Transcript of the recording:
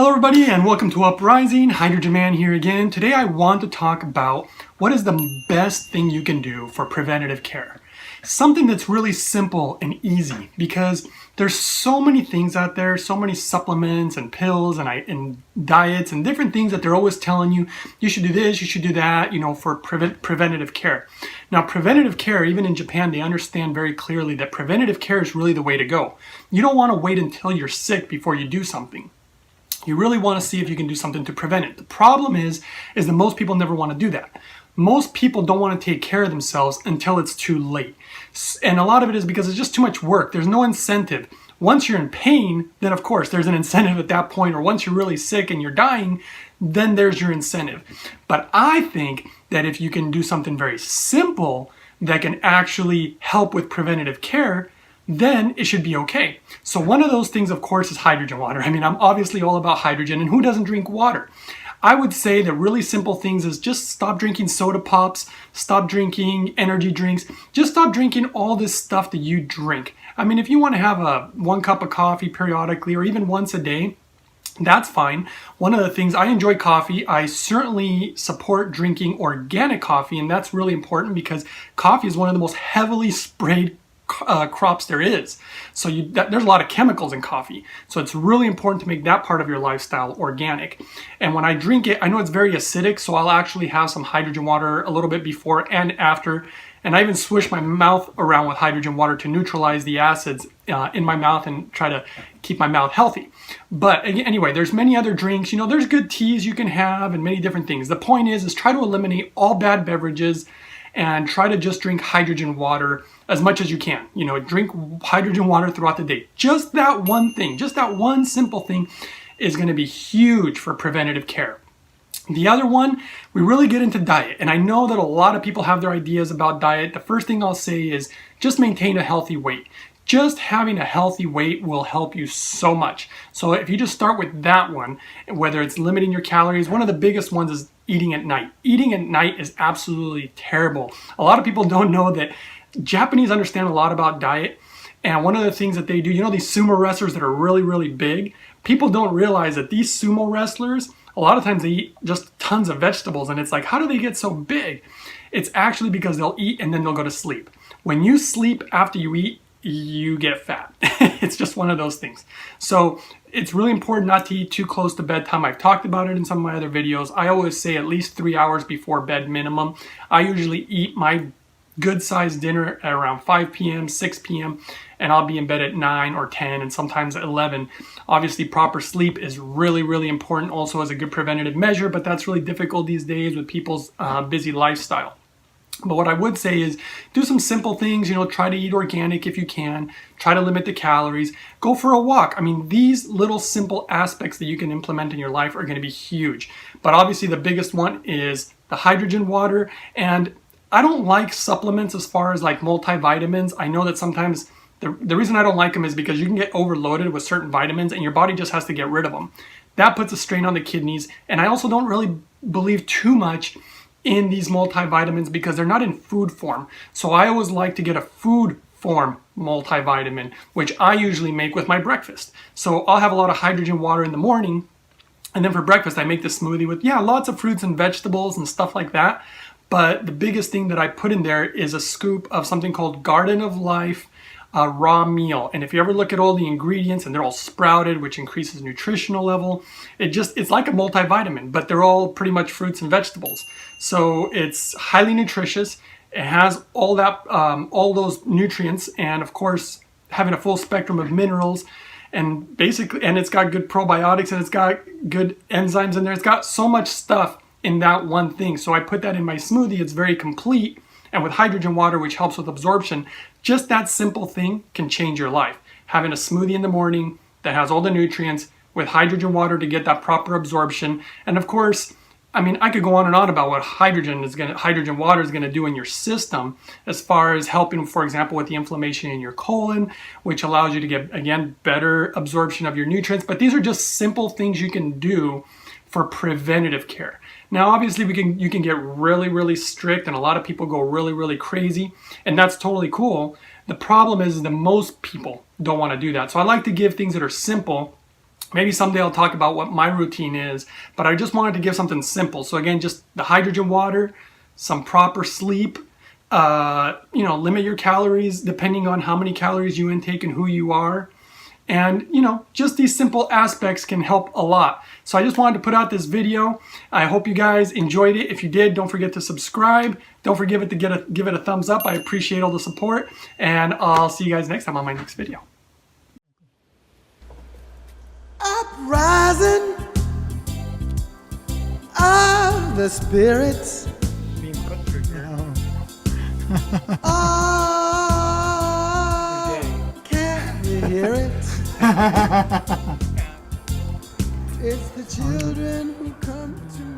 Hello everybody and welcome to Uprising. Hydrogen Man here again. Today I want to talk about what is the best thing you can do for preventative care. Something that's really simple and easy because there's so many things out there, so many supplements and pills and diets and different things that they're always telling you, you should do this, you should do that, for preventative care. Now preventative care, even in Japan, they understand very clearly that preventative care is really the way to go. You don't want to wait until you're sick before you do something. You really want to see if you can do something to prevent it. The problem is that most people never want to do that. Most people don't want to take care of themselves until it's too late. And a lot of it is because it's just too much work. There's no incentive. Once you're in pain, then of course there's an incentive at that point, or once you're really sick and you're dying, then there's your incentive. But I think that if you can do something very simple that can actually help with preventative care, then it should be okay. So one of those things, of course, is hydrogen water. I mean, I'm obviously all about hydrogen, and who doesn't drink water? I would say that really simple things is just stop drinking soda pops, stop drinking energy drinks, just stop drinking all this stuff that you drink. I mean, if you want to have one cup of coffee periodically or even once a day, that's fine. One of the things, I enjoy coffee. I certainly support drinking organic coffee, and that's really important because coffee is one of the most heavily sprayed crops there is. So there's a lot of chemicals in coffee. So it's really important to make that part of your lifestyle organic. And when I drink it, I know it's very acidic, so I'll actually have some hydrogen water a little bit before and after. And I even swish my mouth around with hydrogen water to neutralize the acids in my mouth and try to keep my mouth healthy. But anyway, there's many other drinks. There's good teas you can have and many different things. The point is try to eliminate all bad beverages and try to just drink hydrogen water as much as you can. Drink hydrogen water throughout the day. Just that one thing, just that one simple thing is going to be huge for preventative care. The other one, we really get into diet. And I know that a lot of people have their ideas about diet. The first thing I'll say is just maintain a healthy weight. Just having a healthy weight will help you so much. So if you just start with that one, whether it's limiting your calories, one of the biggest ones is eating at night. Eating at night is absolutely terrible. A lot of people don't know that Japanese understand a lot about diet. And one of the things that they do, these sumo wrestlers that are really, really big, people don't realize that these sumo wrestlers, a lot of times they eat just tons of vegetables. And it's like, how do they get so big? It's actually because they'll eat and then they'll go to sleep. When you sleep after you eat, you get fat. It's just one of those things. So it's really important not to eat too close to bedtime. I've talked about it in some of my other videos. I always say at least 3 hours before bed minimum. I usually eat my good sized dinner at around 5 p.m., 6 p.m., and I'll be in bed at 9 or 10 and sometimes 11. Obviously, proper sleep is really, really important also as a good preventative measure, but that's really difficult these days with people's busy lifestyle. But what I would say is do some simple things, try to eat organic if you can, try to limit the calories, go for a walk. I mean, these little simple aspects that you can implement in your life are going to be huge. But obviously the biggest one is the hydrogen water. And I don't like supplements as far as like multivitamins. I know that sometimes the reason I don't like them is because you can get overloaded with certain vitamins and your body just has to get rid of them. That puts a strain on the kidneys. And I also don't really believe too much in these multivitamins because they're not in food form. So I always like to get a food form multivitamin, which I usually make with my breakfast. So I'll have a lot of hydrogen water in the morning, and then for breakfast I make this smoothie with lots of fruits and vegetables and stuff like that. But the biggest thing that I put in there is a scoop of something called Garden of Life raw meal. And if you ever look at all the ingredients and they're all sprouted, which increases nutritional level, it's like a multivitamin, but they're all pretty much fruits and vegetables. So it's highly nutritious. It has all those nutrients, and of course having a full spectrum of minerals, and it's got good probiotics, and it's got good enzymes in there. It's got so much stuff in that one thing. So I put that in my smoothie. It's very complete. And with hydrogen water, which helps with absorption, just that simple thing can change your life. Having a smoothie in the morning that has all the nutrients with hydrogen water to get that proper absorption. And of course, I mean, I could go on and on about what hydrogen water is going to do in your system as far as helping, for example, with the inflammation in your colon, which allows you to get, again, better absorption of your nutrients. But these are just simple things you can do for preventative care. Now, obviously, you can get really, really strict, and a lot of people go really, really crazy, and that's totally cool. The problem is that most people don't want to do that. So I like to give things that are simple Maybe someday I'll talk about what my routine is, but I just wanted to give something simple. So again, just the hydrogen water, some proper sleep, limit your calories depending on how many calories you intake and who you are. And, just these simple aspects can help a lot. So I just wanted to put out this video. I hope you guys enjoyed it. If you did, don't forget to subscribe. Don't forget to give it a thumbs up. I appreciate all the support. And I'll see you guys next time on my next video. Uprising of the spirits. Being put through here. Oh, can you hear it? It's the children who come to